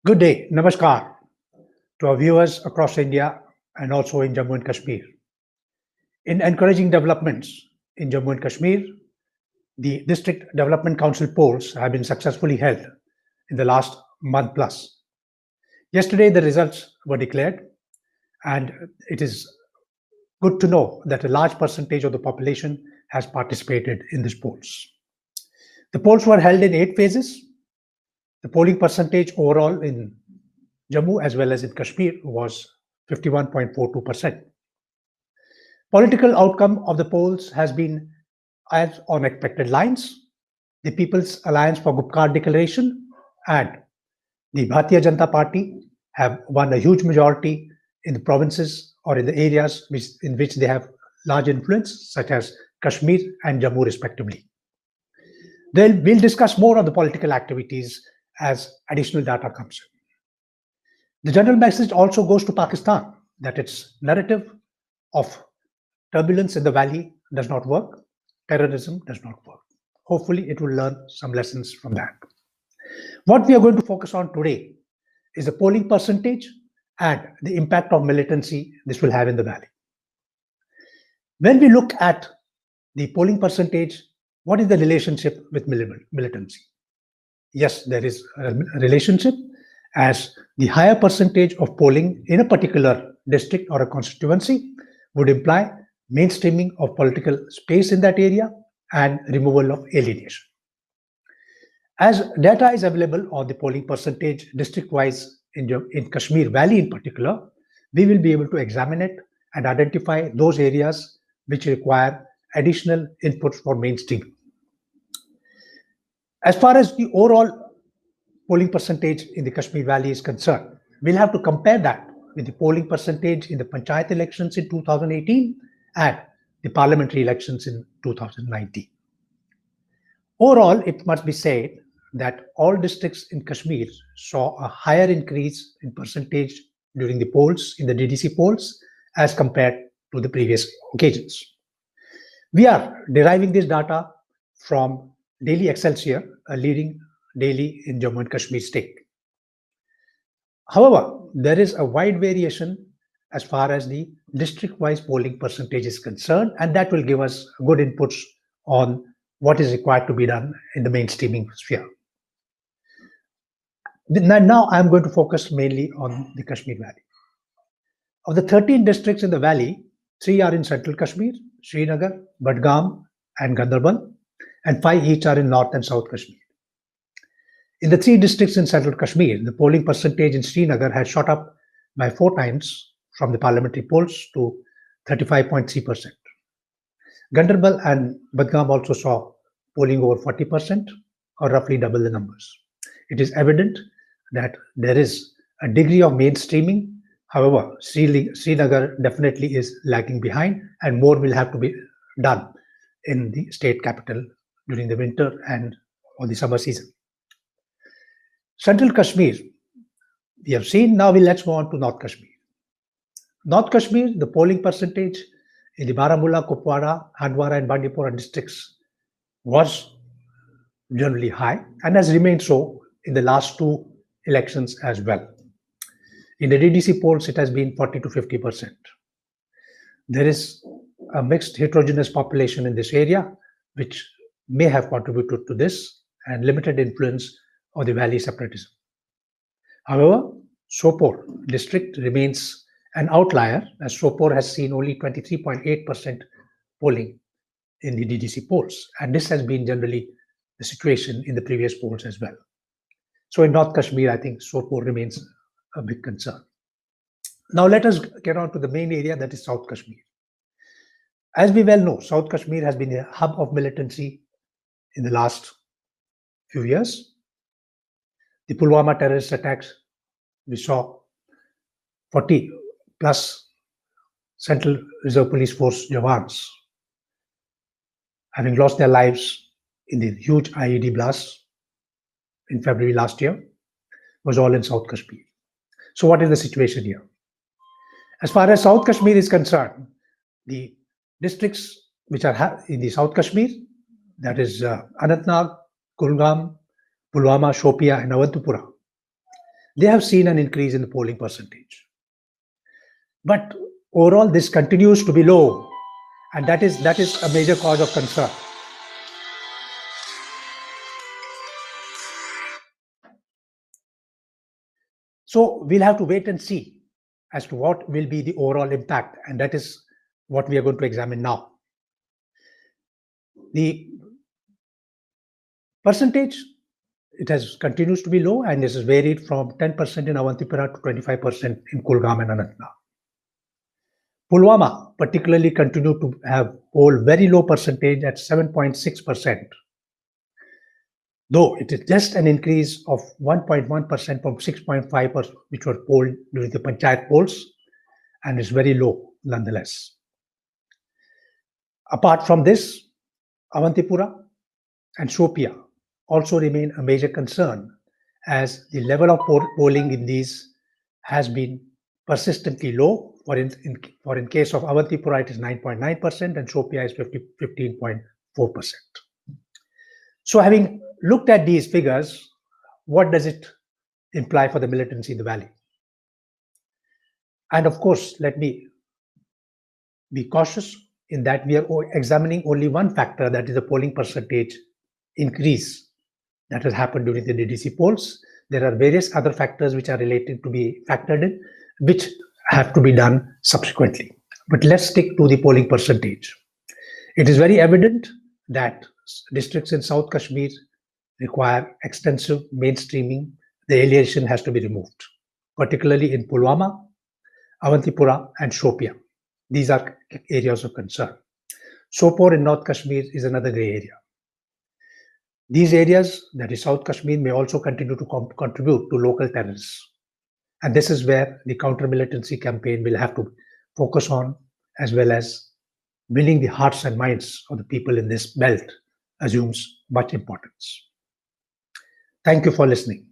Good day, Namaskar to our viewers across India and also in Jammu and Kashmir. In encouraging developments in Jammu and Kashmir, the District Development Council polls have been successfully held in the last month plus. Yesterday, the results were declared, and it is good to know that a large percentage of the population has participated in these polls. The polls were held in 8 phases. The polling percentage overall in Jammu as well as in Kashmir was 51.42%. Political outcome of the polls has been as on expected lines. The People's Alliance for Gupkar Declaration and the Bharatiya Janata Party have won a huge majority in the provinces or in the areas in which they have large influence, such as Kashmir and Jammu respectively. We'll discuss more on the political activities as additional data comes in. The general message also goes to Pakistan that its narrative of turbulence in the valley does not work, terrorism does not work. Hopefully, it will learn some lessons from that. What we are going to focus on today is the polling percentage and the impact of militancy this will have in the valley. When we look at the polling percentage, what is the relationship with militancy? Yes, there is a relationship, as the higher percentage of polling in a particular district or a constituency would imply mainstreaming of political space in that area and removal of alienation. As data is available on the polling percentage district-wise in Kashmir Valley in particular, we will be able to examine it and identify those areas which require additional inputs for mainstreaming. As far as the overall polling percentage in the Kashmir Valley is concerned, we'll have to compare that with the polling percentage in the Panchayat elections in 2018 and the parliamentary elections in 2019. Overall, it must be said that all districts in Kashmir saw a higher increase in percentage during the polls, in the DDC polls, as compared to the previous occasions. We are deriving this data from Daily Excelsior, a leading daily in Jammu and Kashmir state. However, there is a wide variation as far as the district-wise polling percentage is concerned, and that will give us good inputs on what is required to be done in the mainstreaming sphere. Now I'm going to focus mainly on the Kashmir Valley. Of the 13 districts in the valley, 3 are in central Kashmir, Srinagar, Budgam, and Ganderbal, and 5 each are in North and South Kashmir. In the 3 districts in central Kashmir, the polling percentage in Srinagar has shot up by 4 times from the parliamentary polls to 35.3%. Ganderbal and Budgam also saw polling over 40%, or roughly double the numbers. It is evident that there is a degree of mainstreaming. However, Srinagar definitely is lagging behind, and more will have to be done in the state capital during the winter and or the summer season. Central Kashmir, we have seen. Now let's move on to North Kashmir. North Kashmir, the polling percentage in the Baramulla, Kupwara, Handwara, and Bandipora districts was generally high and has remained so in the last 2 elections as well. In the DDC polls, it has been 40 to 50%. There is a mixed heterogeneous population in this area, which may have contributed to this, and limited influence of the valley separatism. However, Sopore district remains an outlier, as Sopore has seen only 23.8% polling in the DDC polls, and this has been generally the situation in the previous polls as well. So in North Kashmir, I think Sopore remains a big concern. Now let us get on to the main area, that is South Kashmir. As we well know, South Kashmir has been a hub of militancy in the last few years. The Pulwama terrorist attacks, we saw 40 plus Central Reserve Police Force Jawans having lost their lives in the huge IED blasts in February last year, was all in South Kashmir. So what is the situation here? As far as South Kashmir is concerned, the districts which are in the South Kashmir, that is Anantnag, Kulgam, Pulwama, Shopia, and Avantapura, they have seen an increase in the polling percentage. But overall, this continues to be low, and that is a major cause of concern. So we'll have to wait and see as to what will be the overall impact, and that is what we are going to examine now. The percentage, it has continues to be low, and this has varied from 10% in Awantipura to 25% in Kulgam and Anantnag. Pulwama particularly continued to hold very low percentage at 7.6%, though it is just an increase of 1.1% from 6.5%, which were polled during the Panchayat polls, and is very low nonetheless. Apart from this, Awantipura and Shopia also remain a major concern, as the level of polling in these has been persistently low. For in case of Awantipura, it is 9.9%, and Shopia is 15.4%. So having looked at these figures, what does it imply for the militancy in the valley? And of course, let me be cautious in that we are examining only one factor, that is the polling percentage increase that has happened during the DDC polls. There are various other factors which are related to be factored in, which have to be done subsequently. But let's stick to the polling percentage. It is very evident that districts in South Kashmir require extensive mainstreaming. The alienation has to be removed, particularly in Pulwama, Awantipura, and Shopia. These are areas of concern. Sopore in North Kashmir is another grey area. These areas, that is South Kashmir, may also continue to contribute to local terrorists. And this is where the counter-militancy campaign will have to focus on, as well as winning the hearts and minds of the people in this belt assumes much importance. Thank you for listening.